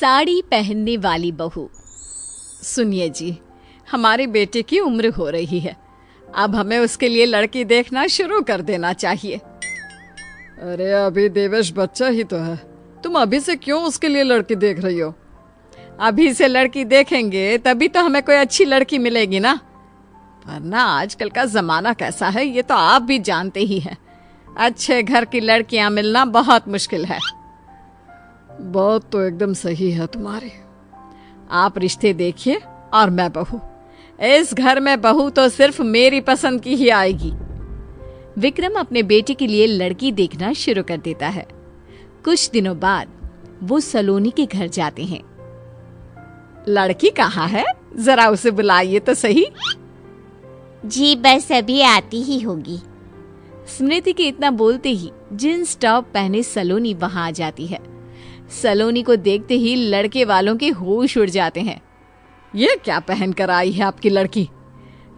साड़ी पहनने वाली बहू। सुनिए जी, हमारे बेटे की उम्र हो रही है, अब हमें उसके लिए लड़की देखना शुरू कर देना चाहिए। अरे अभी देवेश बच्चा ही तो है, तुम अभी से क्यों उसके लिए लड़की देख रही हो? अभी से लड़की देखेंगे तभी तो हमें कोई अच्छी लड़की मिलेगी ना, वरना आजकल का जमाना कैसा है ये तो आप भी जानते ही हैं। अच्छे घर की लड़कियां मिलना बहुत मुश्किल है। बात तो एकदम सही है तुम्हारी। आप रिश्ते देखिए और मैं बहू। इस घर में बहू तो सिर्फ मेरी पसंद की ही आएगी। विक्रम अपने बेटे के लिए लड़की देखना शुरू कर देता है। कुछ दिनों बाद वो सलोनी के घर जाते हैं। लड़की कहाँ है, जरा उसे बुलाइए तो सही। जी बस अभी आती ही होगी। स्मृति के इतना बोलते ही जींस टॉप पहने सलोनी वहां आ जाती है। सलोनी को देखते ही लड़के वालों के होश उड़ जाते हैं। ये क्या पहन कर आई है आपकी लड़की?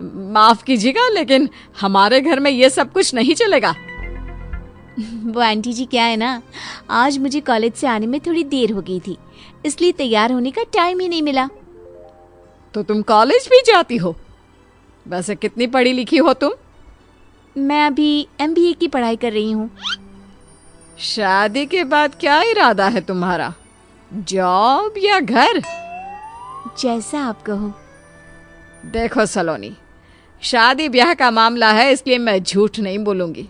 माफ कीजिएगा, लेकिन हमारे घर में ये सब कुछ नहीं चलेगा। वो आंटी जी क्या है ना, आज मुझे कॉलेज से आने में थोड़ी देर हो गई थी, इसलिए तैयार होने का टाइम ही नहीं मिला। तो तुम कॉलेज भी जाती हो? वैसे कितनी पढ़ी लिखी हो तुम? मैं अभी MBA की पढ़ाई कर रही हूँ। शादी के बाद क्या इरादा है तुम्हारा, जॉब या घर? जैसा आप कहो। देखो सलोनी, शादी ब्याह का मामला है, इसलिए मैं झूठ नहीं बोलूंगी।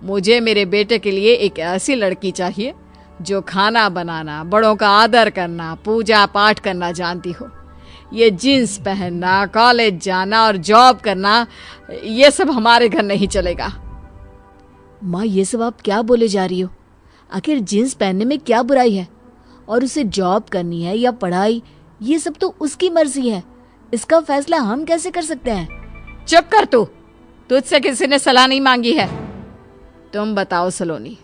मुझे मेरे बेटे के लिए एक ऐसी लड़की चाहिए जो खाना बनाना, बड़ों का आदर करना, पूजा पाठ करना जानती हो। ये जीन्स पहनना, कॉलेज जाना और जॉब करना, ये सब हमारे घर नहीं चलेगा। माँ, ये सब आप क्या बोले जा रही हो? आखिर जीन्स पहनने में क्या बुराई है? और उसे जॉब करनी है या पढ़ाई, ये सब तो उसकी मर्जी है। इसका फैसला हम कैसे कर सकते हैं? चुप कर तू, तुझसे किसी ने सलाह नहीं मांगी है। तुम बताओ सलोनी,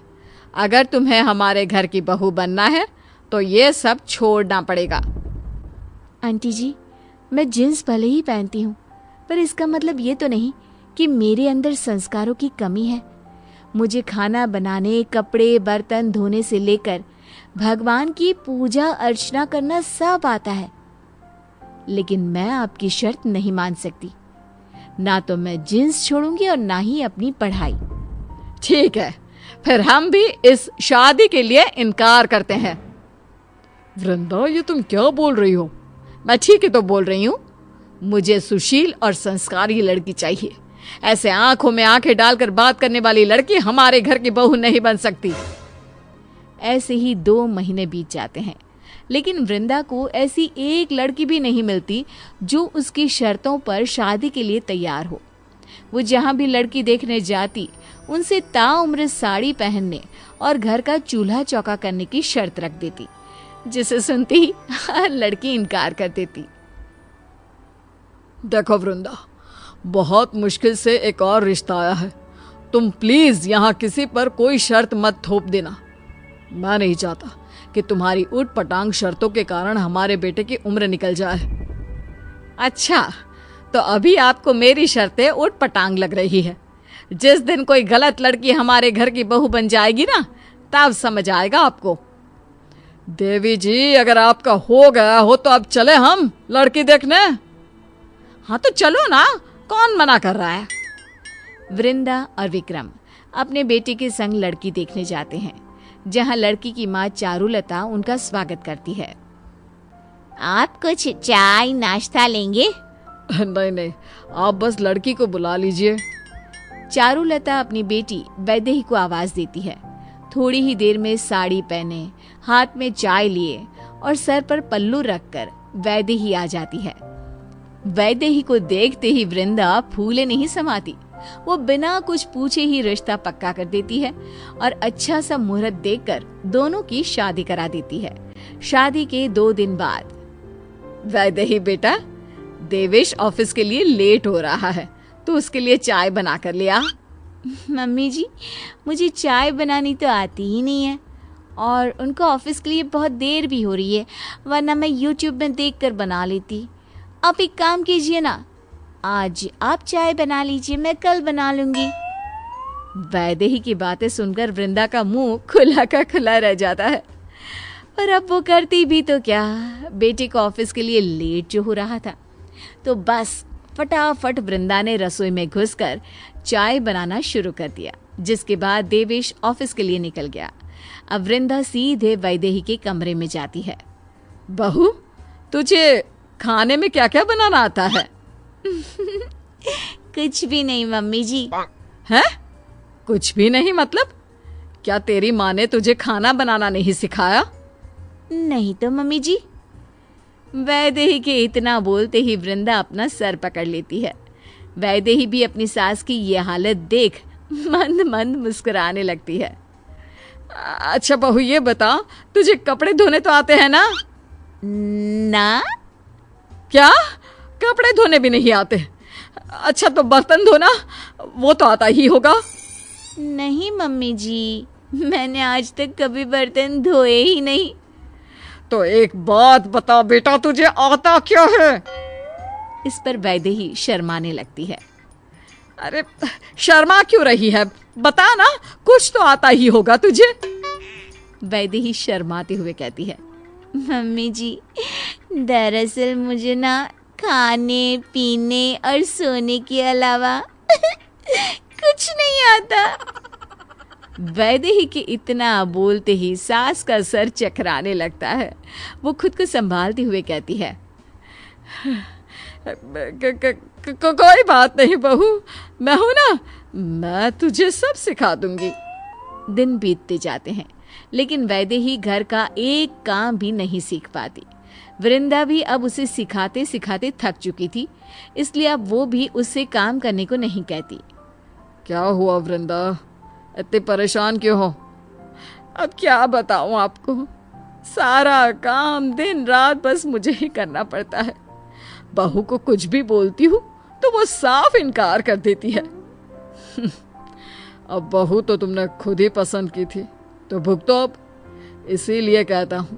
अगर तुम्हें हमारे घर की बहू बनना है तो ये सब छोड़ना पड़ेगा। आंटी जी, मैं जीन्स भले ही पहनती हूँ, पर इसका मतलब ये तो नहीं कि मेरे अंदर संस्कारों की कमी है। मुझे खाना बनाने, कपड़े बर्तन धोने से लेकर भगवान की पूजा अर्चना करना सब आता है। लेकिन मैं आपकी शर्त नहीं मान सकती। ना तो मैं जीन्स छोड़ूंगी और ना ही अपनी पढ़ाई। ठीक है, फिर हम भी इस शादी के लिए इनकार करते हैं। वृंदा, ये तुम क्या बोल रही हो? मैं ठीक ही तो बोल रही हूँ। मुझे सुशील और संस्कारी लड़की चाहिए। ऐसे आंखों में आंखें डालकर बात करने वाली लड़की हमारे घर की बहू नहीं बन सकती। ऐसे ही 2 महीने बीत जाते हैं, लेकिन वृंदा को ऐसी एक लड़की भी नहीं मिलती जो उसकी शर्तों पर शादी के लिए तैयार हो। वो जहां भी लड़की देखने जाती, उनसे ताउम्र साड़ी पहनने और घर का चूल्हा चौका करने की शर्त रख देती, जिसे सुनती ही हर लड़की इनकार कर देती। देखो वृंदा, बहुत मुश्किल से एक और रिश्ता आया है। तुम प्लीज यहाँ किसी पर कोई शर्त मत थोप देना। मैं नहीं चाहता कि तुम्हारी उठ पटांग शर्तों के कारण हमारे बेटे की उम्र निकल जाए। अच्छा, तो अभी आपको मेरी शर्तें उठ पटांग लग रही है। जिस दिन कोई गलत लड़की हमारे घर की बहू बन जाएगी ना, तब समझ आएगा आपको। देवी जी, अगर आपका हो गया हो तो अब चले हम लड़की देखने। हाँ तो चलो ना, कौन मना कर रहा है। वृंदा और विक्रम अपने बेटे के संग लड़की देखने जाते हैं, जहां लड़की की माँ चारुलता उनका स्वागत करती है। आप कुछ चाय नाश्ता लेंगे? नहीं नहीं, आप बस लड़की को बुला लीजिए। चारुलता अपनी बेटी वैदेही को आवाज देती है। थोड़ी ही देर में साड़ी पहने, हाथ में चाय लिए और सर पर पल्लू रखकर वैदेही आ जाती है। वैदेही को देखते ही वृंदा फूले नहीं समाती। वो बिना कुछ पूछे ही रिश्ता पक्का कर देती है और अच्छा सा मुहूर्त देखकर दोनों की शादी करा देती है। शादी के 2 दिन बाद, वैदेही बेटा, देवेश ऑफिस के लिए लेट हो रहा है, तो उसके लिए चाय बना कर ले आ। मम्मी जी, मुझे चाय बनानी तो आती ही नहीं है और उनको ऑफिस के लिए बहुत देर भी हो रही है, वरना मैं YouTube में देखकर बना लेती। आप एक काम कीजिए ना, आज आप चाय बना लीजिए, मैं कल बना लूंगी। वैदेही की बातें सुनकर वृंदा का मुंह खुला का खुला रह जाता है। और अब वो करती भी तो क्या, बेटे को ऑफिस के लिए लेट जो हो रहा था तो बस फटाफट वृंदा ने रसोई में घुसकर चाय बनाना शुरू कर दिया, जिसके बाद देवेश ऑफिस के लिए निकल गया। अब वृंदा सीधे वैदेही के कमरे में जाती है। बहू, तुझे खाने में क्या क्या बनाना आता है? कुछ भी नहीं मम्मी जी। है? कुछ भी नहीं मतलब? क्या तेरी माँ ने तुझे खाना बनाना नहीं सिखाया? नहीं तो मम्मी जी। वैदेही के इतना बोलते ही वृंदा अपना सर पकड़ लेती है। वैदेही भी अपनी सास की ये हालत देख मंद मंद मुस्कुराने लगती है। अच्छा बहू, ये बता, तुझे कपड़े धोने तो आते हैं ना? ना। क्या? कपड़े धोने भी नहीं आते? अच्छा तो बर्तन धोना, वो तो आता ही होगा। नहीं मम्मी जी, मैंने आज तक कभी बर्तन धोए ही नहीं। तो एक बात बता बेटा, तुझे आता क्या है? इस पर वैदेही शर्माने लगती है। अरे शर्मा क्यों रही है? बता ना, कुछ तो आता ही होगा तुझे। वैदेही शर्माते हुए कहती है, मम्मी जी, दरअसल मुझे ना खाने पीने और सोने के अलावा कुछ नहीं आता। वैदेही के इतना बोलते ही सास का सर चकराने लगता है। वो खुद को संभालते हुए कहती है, कोई बात नहीं बहू, मैं हूं ना, मैं तुझे सब सिखा दूंगी। दिन बीतते जाते हैं, लेकिन वैदेही घर का एक काम भी नहीं सीख पाती। वृंदा भी अब उसे सिखाते सिखाते थक चुकी थी, इसलिए अब वो भी उससे काम करने को नहीं कहती। क्या हुआ वृंदा, इतने परेशान क्यों हो? अब क्या बताऊं आपको, सारा काम दिन रात बस मुझे ही करना पड़ता है। बहू को कुछ भी बोलती हूँ तो वो साफ इनकार कर देती है। अब बहू तो तुमने खुद ही पसंद की थी, तो भुगतो अब। इसीलिए कहता हूँ,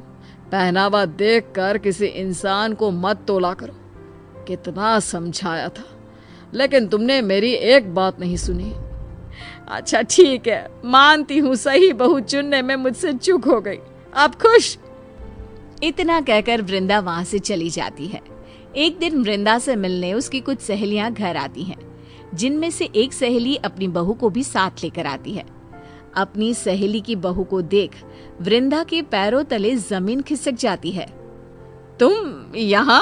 पहनावा देखकर किसी इंसान को मत तोला करो। कितना समझाया था, लेकिन तुमने मेरी एक बात नहीं सुनी। अच्छा ठीक है, मानती हूँ सही बहू चुनने में मुझसे चूक हो गई। आप खुश? इतना कहकर वृंदा वहां से चली जाती है। एक दिन वृंदा से मिलने उसकी कुछ सहेलियां घर आती हैं, जिनमें से एक सहेली अपनी बहू को भी साथ लेकर आती है। अपनी सहेली की बहू को देख वृंदा के पैरों तले जमीन खिसक जाती है। तुम यहाँ?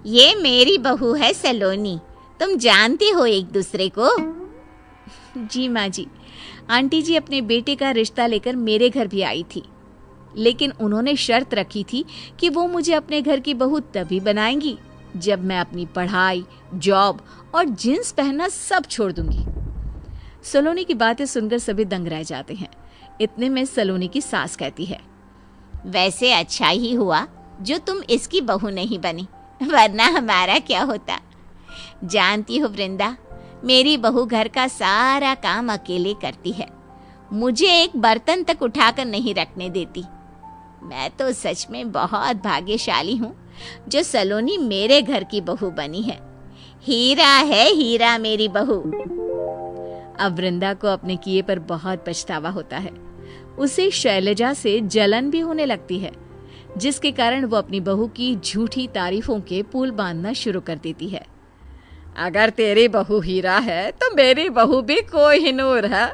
ये मेरी बहू है सलोनी, तुम जानते हो एक दूसरे को? जी माँ जी, आंटी जी अपने बेटे का रिश्ता लेकर मेरे घर भी आई थी, लेकिन उन्होंने शर्त रखी थी कि वो मुझे अपने घर की बहू तभी बनाएंगी जब मैं अपनी पढ़ाई, जॉब और जींस पहनना सब छोड़ दूंगी। सलोनी की बातें सुनकर सभी दंग रह जाते हैं। इतने में सलोनी की सास कहती है, वैसे अच्छा ही हुआ जो तुम इसकी बहू नहीं बनी, वरना हमारा क्या होता। जानती हो वृंदा, मेरी बहू घर का सारा काम अकेले करती है, मुझे एक बर्तन तक उठाकर नहीं रखने देती। मैं तो सच में बहुत भाग्यशाली हूँ जो सलोनी मेरे घर की बहू बनी है। हीरा है हीरा मेरी बहू। अब वृंदा को अपने किए पर बहुत पछतावा होता है। उसे शैलजा से जलन भी होने लगती है, जिसके कारण वो अपनी बहू की झूठी तारीफों के पुल बांधना शुरू कर देती है। अगर तेरी बहू हीरा है तो मेरी बहू भी कोहिनूर है।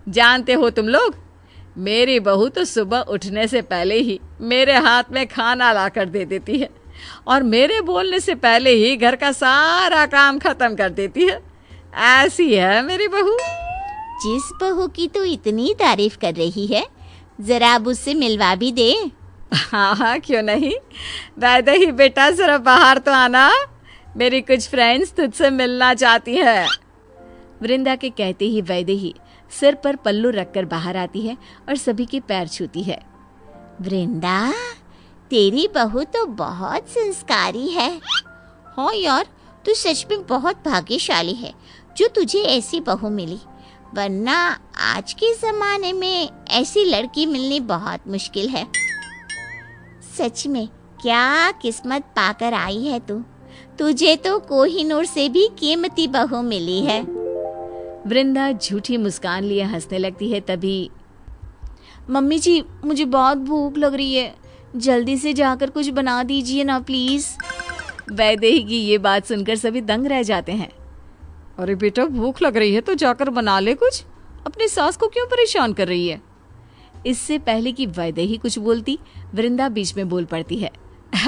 जानते हो तुम लोग, मेरी बहू तो सुबह उठने से पहले ही मेरे हाथ में खाना ला कर दे देती है और मेरे बोलने से पहले ही घर का सारा काम खत्म कर देती है। ऐसी है मेरी बहू। जिस बहू की तो इतनी तारीफ कर रही है, जरा अब उससे मिलवा भी दे। हाँ हाँ, क्यों नहीं। वैदेही बेटा, जरा बाहर तो आना, मेरी कुछ फ्रेंड्स तुझसे मिलना चाहती है। वृंदा के कहते ही वैदेही सिर पर पल्लू रखकर बाहर आती है और सभी के पैर छूती है। वृंदा, तेरी बहू तो बहुत संस्कारी है। हाँ यार, तू सच में बहुत भाग्यशाली है जो तुझे ऐसी बहू मिली, वरना आज के जमाने में ऐसी लड़की मिलनी बहुत मुश्किल है। सच में क्या किस्मत पाकर आई है तू। तुझे तो कोहिनूर से भी कीमती बहू मिली है। वृंदा झूठी मुस्कान लिए हंसने लगती है। तभी मम्मी जी मुझे बहुत भूख लग रही है, जल्दी से जाकर कुछ बना दीजिए ना प्लीज। वैदेही की ये बात सुनकर सभी दंग रह जाते हैं। अरे बेटा, भूख लग रही है तो जाकर बना ले कुछ, अपनी सास को क्यों परेशान कर रही है? इससे पहले कि वैदेही कुछ बोलती, वृंदा बीच में बोल पड़ती है।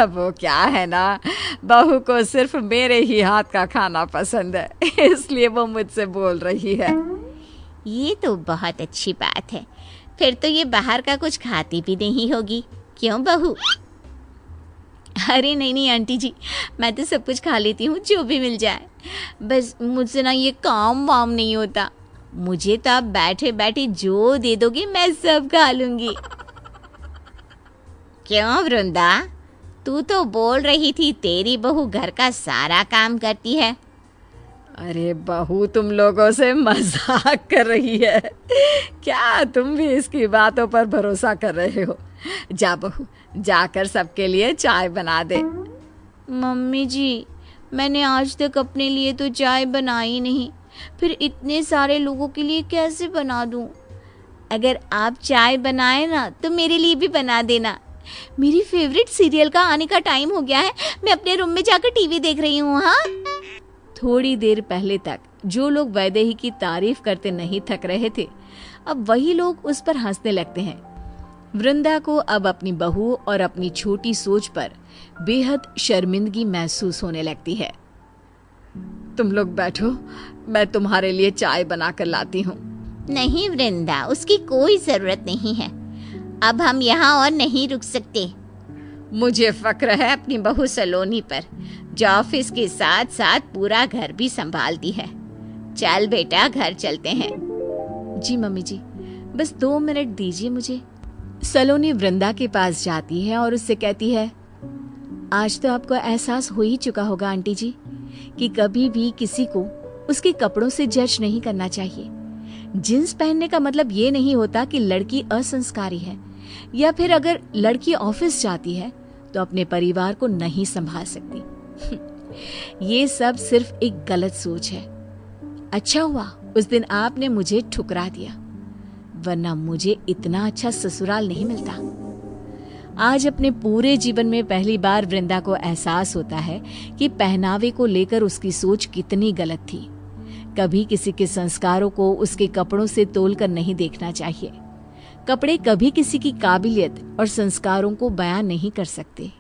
वो क्या है ना, बहू को सिर्फ मेरे ही हाथ का खाना पसंद है, इसलिए वो मुझसे बोल रही है। ये तो बहुत अच्छी बात है, फिर तो ये बाहर का कुछ खाती भी नहीं होगी, क्यों बहू? अरे नहीं नहीं आंटी जी, मैं तो सब कुछ खा लेती हूँ जो भी मिल जाए, बस मुझसे ना ये काम वाम नहीं होता। मुझे तो आप बैठे बैठे जो दे दोगे मैं सब खा लूंगी। क्यों वृंदा, तू तो बोल रही थी तेरी बहू घर का सारा काम करती है। अरे बहू, तुम लोगों से मजाक कर रही है क्या? तुम भी इसकी बातों पर भरोसा कर रहे हो? जा बहू, जाकर सबके लिए चाय बना दे। मम्मी जी, मैंने आज तक अपने लिए तो चाय बनाई नहीं, फिर इतने सारे लोगों के लिए कैसे बना दूं? अगर आप चाय बनाए ना तो मेरे लिए भी बना देना। मेरी फेवरेट सीरियल का आने का टाइम हो गया है, मैं अपने रूम में जाकर टीवी देख रही हूँ। हाँ। थोड़ी देर पहले तक जो लोग वैदेही की तारीफ करते नहीं थक रहे थे, अब वही लोग उस पर हंसने लगते हैं। वृंदा को अब अपनी बहू और अपनी छोटी सोच पर बेहद शर्मिंदगी महसूस होने लगती है। तुम लोग बैठो, मैं तुम्हारे लिए चाय बना कर लाती हूँ। नहीं वृंदा, उसकी कोई जरूरत नहीं है, अब हम यहाँ और नहीं रुक सकते। मुझे फक्र है अपनी बहू सलोनी पर, जो ऑफिस के साथ साथ पूरा घर भी संभालती है। चल बेटा, घर चलते हैं। जी मम्मी जी, बस 2 मिनट दीजिए मुझे। सलोनी वृंदा के पास जाती है और उससे कहती है, आज तो आपको एहसास हो ही चुका होगा आंटी जी कि कभी भी किसी को उसके कपड़ों से जज नहीं करना चाहिए। जींस पहनने का मतलब ये नहीं होता कि लड़की असंस्कारी है, या फिर अगर लड़की ऑफिस जाती है तो अपने परिवार को नहीं संभाल सकती। ये सब सिर्फ एक गलत सोच है। अच्छा हुआ उस दिन आपने मुझे ठुकरा दिया, वरना मुझे इतना अच्छा ससुराल नहीं मिलता। आज अपने पूरे जीवन में पहली बार वृंदा को एहसास होता है कि पहनावे को लेकर उसकी सोच कितनी गलत थी। कभी किसी के संस्कारों को उसके कपड़ों से तोलकर नहीं देखना चाहिए। कपड़े कभी किसी की काबिलियत और संस्कारों को बयान नहीं कर सकते।